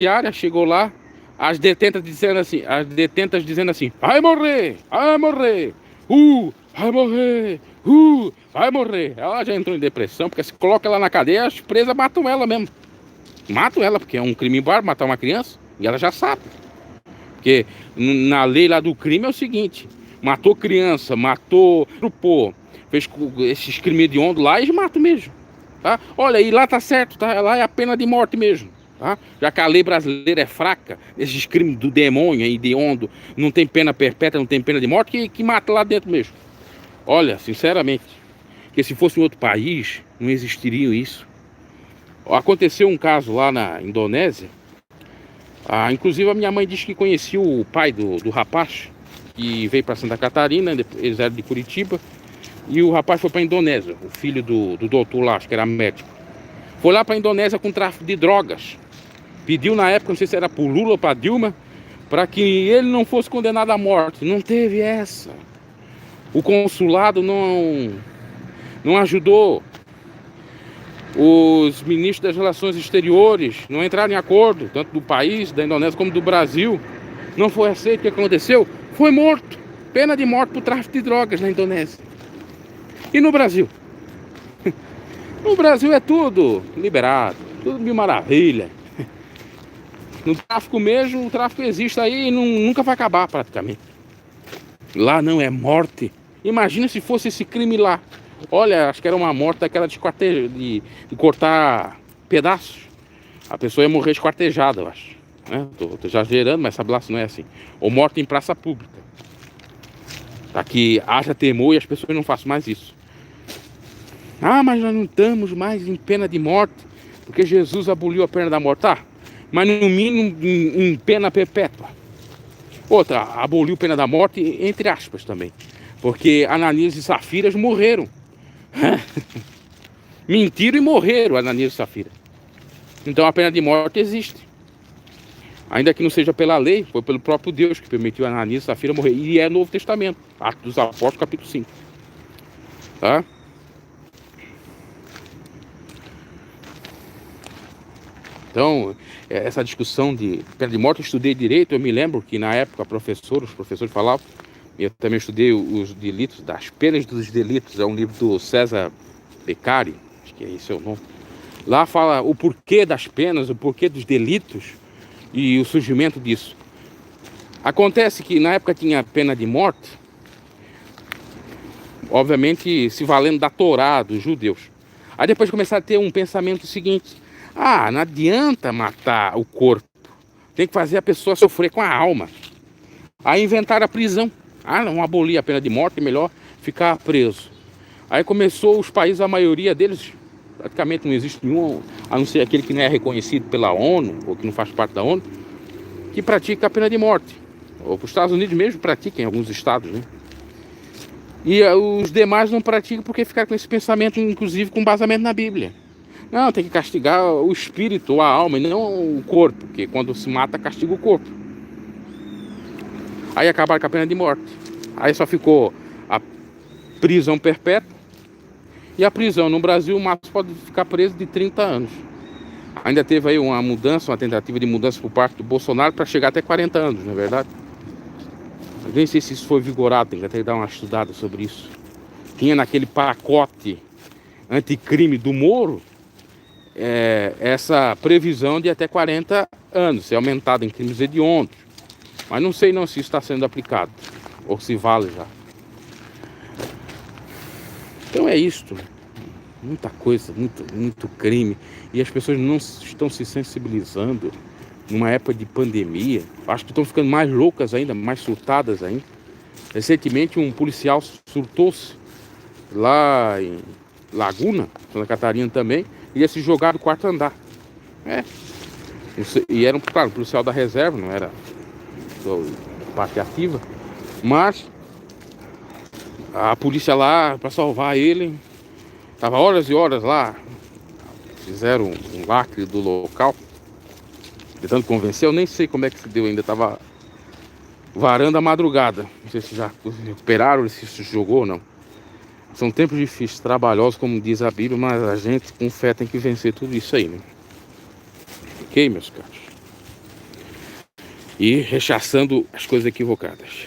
rodoviária, chegou lá, as detentas dizendo assim, vai morrer, vai morrer, vai morrer. Ela já entrou em depressão, porque se coloca ela na cadeia, as presas matam ela mesmo. Matam ela, porque é um crime bárbaro matar uma criança, e ela já sabe. Porque na lei lá do crime é o seguinte, matou criança, matou, trupou, fez esses crimes hediondos lá, eles matam mesmo. Tá? Olha, e lá tá certo, tá? Lá é a pena de morte mesmo. Tá? Já que a lei brasileira é fraca, esses crimes do demônio aí, hediondo, não tem pena perpétua, não tem pena de morte, que mata lá dentro mesmo. Olha, sinceramente, que se fosse em outro país, não existiria isso. Aconteceu um caso lá na Indonésia. Inclusive a minha mãe disse que conhecia o pai do rapaz, que veio para Santa Catarina, eles eram de Curitiba, e o rapaz foi para a Indonésia, o filho do doutor lá, acho que era médico. Foi lá para a Indonésia com tráfico de drogas. Pediu na época, não sei se era para o Lula ou para Dilma, para que ele não fosse condenado à morte. Não teve essa. O consulado não ajudou. Os ministros das relações exteriores não entraram em acordo, tanto do país, da Indonésia, como do Brasil. Não foi aceito. O que aconteceu? Foi morto. Pena de morte por tráfico de drogas na Indonésia. E no Brasil? No Brasil é tudo liberado, tudo mil maravilha. No tráfico mesmo, o tráfico existe aí e nunca vai acabar praticamente. Lá não, é morte. Imagina se fosse esse crime lá. Olha, acho que era uma morte daquela de cortar pedaços. A pessoa ia morrer esquartejada, eu acho. Né? Tô exagerando, mas sabe lá se não é assim. Ou morte em praça pública. Para que haja temor e as pessoas não façam mais isso. Mas nós não estamos mais em pena de morte, porque Jesus aboliu a pena da morte. Tá, mas no mínimo em pena perpétua. Outra, aboliu a pena da morte, entre aspas também. Porque Ananias e Safira morreram. Mentiram e morreram, Ananias e Safira. Então a pena de morte existe. Ainda que não seja pela lei, foi pelo próprio Deus que permitiu Ananias e Safira morrer. E é Novo Testamento, Atos dos Apóstolos, capítulo 5. Tá? Então, essa discussão de pena de morte, eu estudei direito, eu me lembro que na época os professores falavam, eu também estudei os delitos, das penas dos delitos, é um livro do César Beccari, acho que é esse o nome. Lá fala o porquê das penas, o porquê dos delitos e o surgimento disso. Acontece que na época tinha pena de morte, obviamente se valendo da Torá, dos judeus. Aí depois começaram a ter um pensamento seguinte: não adianta matar o corpo, tem que fazer a pessoa sofrer com a alma. Aí inventaram a prisão. Não abolir a pena de morte, é melhor ficar preso. Aí começou os países, a maioria deles, praticamente não existe nenhum, a não ser aquele que não é reconhecido pela ONU, ou que não faz parte da ONU, que pratica a pena de morte. Ou os Estados Unidos mesmo praticam, em alguns estados, né? E os demais não praticam porque ficaram com esse pensamento, inclusive com basamento na Bíblia. Não, tem que castigar o espírito ou a alma, e não o corpo, porque quando se mata, castiga o corpo. Aí acabaram com a pena de morte. Aí só ficou a prisão perpétua. E a prisão no Brasil, o máximo pode ficar preso de 30 anos. Ainda teve aí uma mudança, uma tentativa de mudança por parte do Bolsonaro para chegar até 40 anos, não é verdade? Eu nem sei se isso foi vigorado, tem que até dar uma estudada sobre isso. Tinha naquele pacote anticrime do Moro, essa previsão de até 40 anos, ser aumentado em crimes hediondos. Mas não sei não se isso está sendo aplicado, ou se vale já. Então é isto, muita coisa, muito crime, e as pessoas não estão se sensibilizando numa época de pandemia. Acho que estão ficando mais loucas ainda, mais surtadas ainda. Recentemente um policial surtou-se lá em Laguna, Santa Catarina também, ia se jogar do quarto andar. E era, claro, um policial da reserva, não era parte ativa, mas a polícia lá, para salvar ele, estava horas e horas lá, fizeram um lacre do local, tentando convencer. Eu nem sei como é que se deu ainda, estava varando a madrugada, não sei se já recuperaram, se jogou ou não. São tempos difíceis, trabalhosos, como diz a Bíblia, mas a gente com fé tem que vencer tudo isso aí, né? Ok, meus caros? e rechaçando as coisas equivocadas.